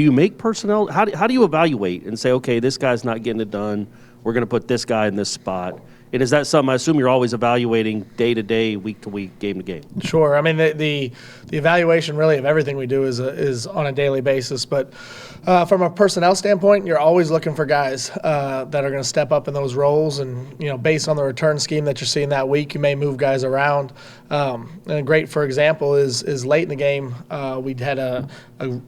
Do you make personnel? How do you evaluate and say, okay, this guy's not getting it done, we're going to put this guy in this spot? And is that something, I assume you're always evaluating day to day, week to week, game to game? Sure. I mean, the evaluation really of everything we do is on a daily basis. But from a personnel standpoint, you're always looking for guys that are going to step up in those roles. And, based on the return scheme that you're seeing that week, you may move guys around. And a great, for example, is late in the game, we had a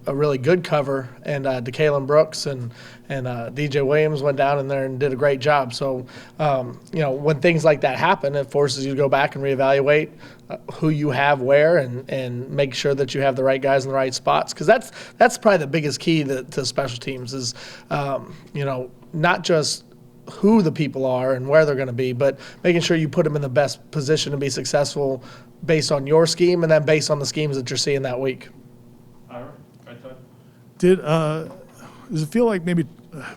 really good cover, and DeKalen Brooks and DJ Williams went down in there and did a great job. So, when things like that happen, it forces you to go back and reevaluate who you have where and make sure that you have the right guys in the right spots. Because that's probably the biggest key to special teams is, not just who the people are and where they're going to be, but making sure you put them in the best position to be successful based on your scheme and then based on the schemes that you're seeing that week. Ira, right side. Does it feel like maybe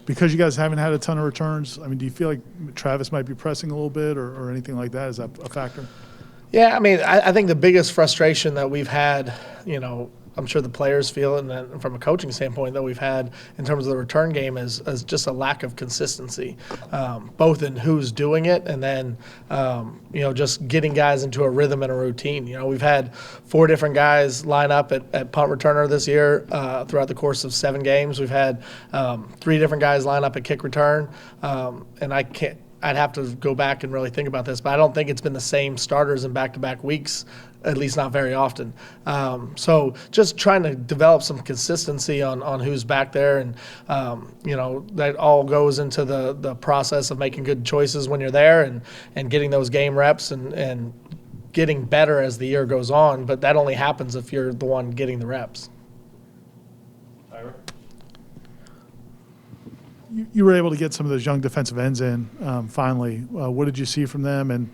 because you guys haven't had a ton of returns, I mean, do you feel like Travis might be pressing a little bit or anything like that? Is that a factor? Yeah, I mean, I think the biggest frustration that we've had, I'm sure the players feel it, and then from a coaching standpoint that we've had in terms of the return game is just a lack of consistency, both in who's doing it and then, just getting guys into a rhythm and a routine. We've had 4 different guys line up at punt returner this year throughout the course of 7 games. We've had 3 different guys line up at kick return, and I'd have to go back and really think about this, but I don't think it's been the same starters in back-to-back weeks, at least not very often. So just trying to develop some consistency on who's back there, and that all goes into the process of making good choices when you're there and getting those game reps and getting better as the year goes on. But that only happens if you're the one getting the reps. You were able to get some of those young defensive ends in finally. What did you see from them, and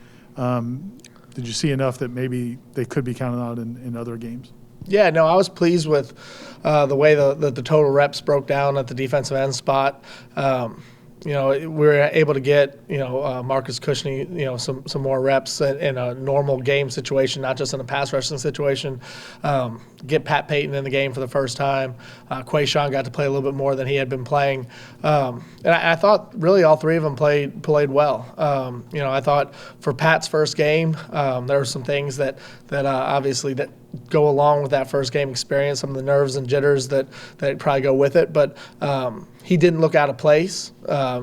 did you see enough that maybe they could be counted on in other games? Yeah, no, I was pleased with the way the total reps broke down at the defensive end spot. We were able to get, Marcus Cushney, some more reps in a normal game situation, not just in a pass rushing situation. Get Pat Payton in the game for the first time. Quayshawn got to play a little bit more than he had been playing. And I thought really all 3 of them played well. I thought for Pat's first game, there were some things that obviously that go along with that first game experience, some of the nerves and jitters that probably go with it. But he didn't look out of place.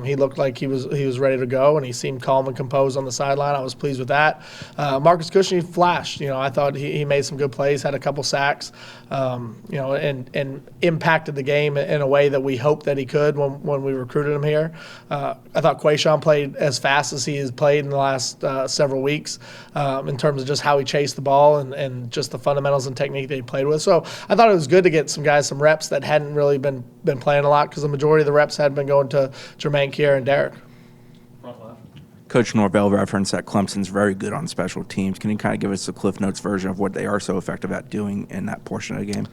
He looked like he was ready to go, and he seemed calm and composed on the sideline. I was pleased with that. Marcus Cushney flashed. I thought he made some good plays, had a couple sacks, and impacted the game in a way that we hoped that he could when we recruited him here. I thought Quayshawn played as fast as he has played in the last several weeks in terms of just how he chased the ball and just the fundamentals and technique that he played with. So I thought it was good to get some guys some reps that hadn't really been playing a lot, because the majority of the reps had been going to Jermaine Kier and Derek. Coach Norvell referenced that Clemson's very good on special teams. Can you kind of give us a Cliff Notes version of what they are so effective at doing in that portion of the game?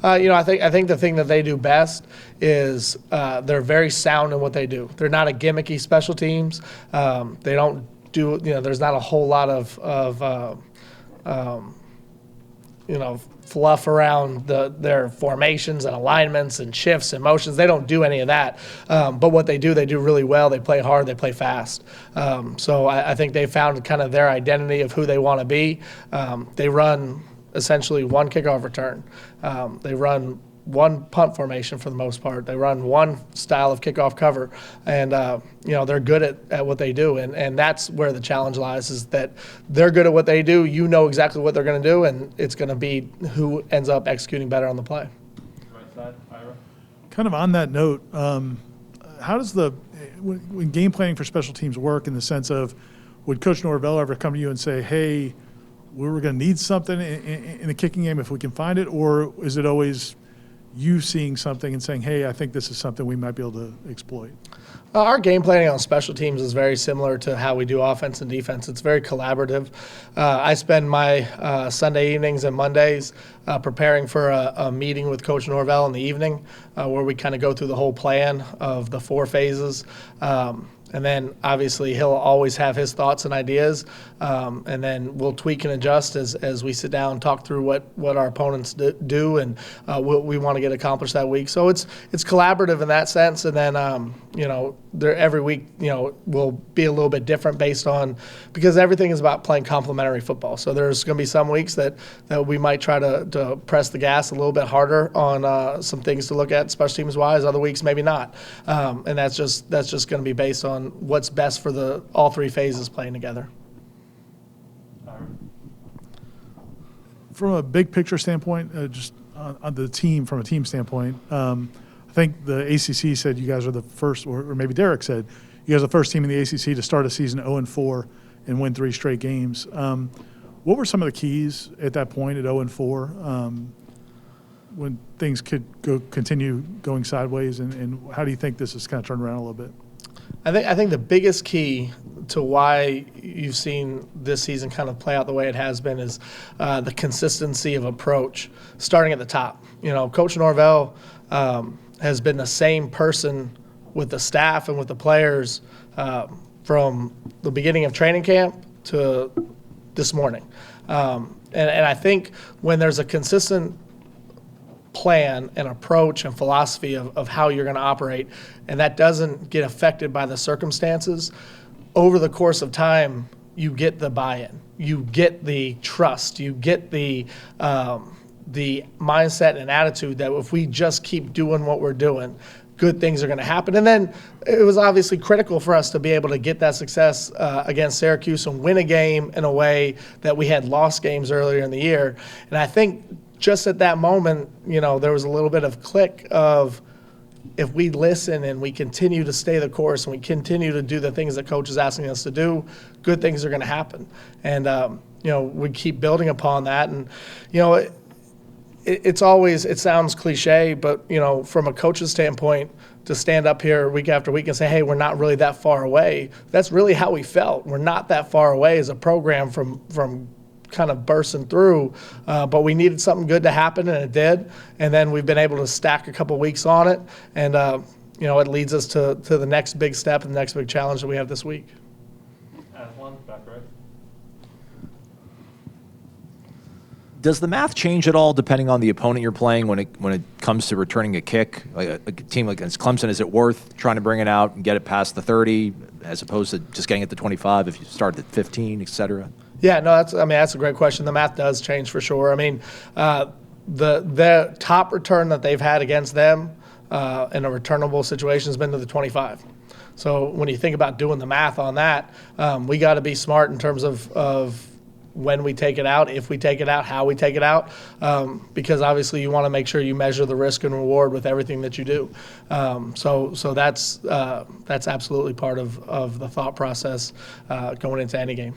I think the thing that they do best is they're very sound in what they do. They're not a gimmicky special teams. They don't do, there's not a whole lot of fluff around their formations and alignments and shifts and motions. They don't do any of that. But what they do really well. They play hard, they play fast. So I think they found kind of their identity of who they want to be. They run essentially one kickoff return. They run one punt formation for the most part. They run one style of kickoff cover, and they're good at what they do, and that's where the challenge lies, is that they're good at what they do. You know exactly what they're going to do, and it's going to be who ends up executing better on the play. Right side, Ira. Kind of on that note, how does when game planning for special teams work, in the sense of, would Coach Norvell ever come to you and say, hey, we're going to need something in the kicking game if we can find it, or is it always you seeing something and saying, hey, I think this is something we might be able to exploit? Our game planning on special teams is very similar to how we do offense and defense. It's very collaborative. I spend my Sunday evenings and Mondays preparing for a meeting with Coach Norvell in the evening where we kind of go through the whole plan of the 4 phases. And then obviously he'll always have his thoughts and ideas, and then we'll tweak and adjust as we sit down and talk through what our opponents do and what we want to get accomplished that week. So it's collaborative in that sense, and then every week will be a little bit different based on, because everything is about playing complementary football. So there's going to be some weeks that we might try to press the gas a little bit harder on some things to look at special teams wise. Other weeks maybe not, and that's just going to be based on what's best for all 3 phases playing together. From a big picture standpoint, just on the team, from a team standpoint, I think the ACC said you guys are the first, or maybe Derek said, you guys are the first team in the ACC to start a season 0-4 and win 3 straight games. What were some of the keys at that point at 0-4 when things could continue going sideways, and how do you think this has kind of turned around a little bit? I think the biggest key to why you've seen this season kind of play out the way it has been is the consistency of approach, starting at the top. Coach Norvell has been the same person with the staff and with the players from the beginning of training camp to this morning. And I think when there's a consistent plan and approach and philosophy of how you're going to operate, and that doesn't get affected by the circumstances, over the course of time, you get the buy-in, you get the trust, you get the mindset and attitude that if we just keep doing what we're doing, good things are going to happen. And then it was obviously critical for us to be able to get that success against Syracuse and win a game in a way that we had lost games earlier in the year. And I think just at that moment, there was a little bit of click of, if we listen and we continue to stay the course and we continue to do the things that coach is asking us to do, good things are going to happen. And, we keep building upon that. And, it's always, it sounds cliche, but, from a coach's standpoint, to stand up here week after week and say, hey, we're not really that far away, that's really how we felt. We're not that far away as a program from kind of bursting through, but we needed something good to happen, and it did. And then we've been able to stack a couple weeks on it, and it leads us to the next big step and the next big challenge that we have this week. Aslan, back right. Does the math change at all depending on the opponent you're playing when it comes to returning a kick? Like a team like against Clemson, is it worth trying to bring it out and get it past the 30 as opposed to just getting it to 25 if you start at 15, et cetera? Yeah, no, that's a great question. The math does change for sure. The top return that they've had against them in a returnable situation has been to the 25. So when you think about doing the math on that, we got to be smart in terms of when we take it out, if we take it out, how we take it out, because obviously you want to make sure you measure the risk and reward with everything that you do. So that's absolutely part of the thought process going into any game.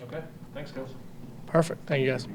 Okay, thanks, guys. Perfect. Thank you, guys.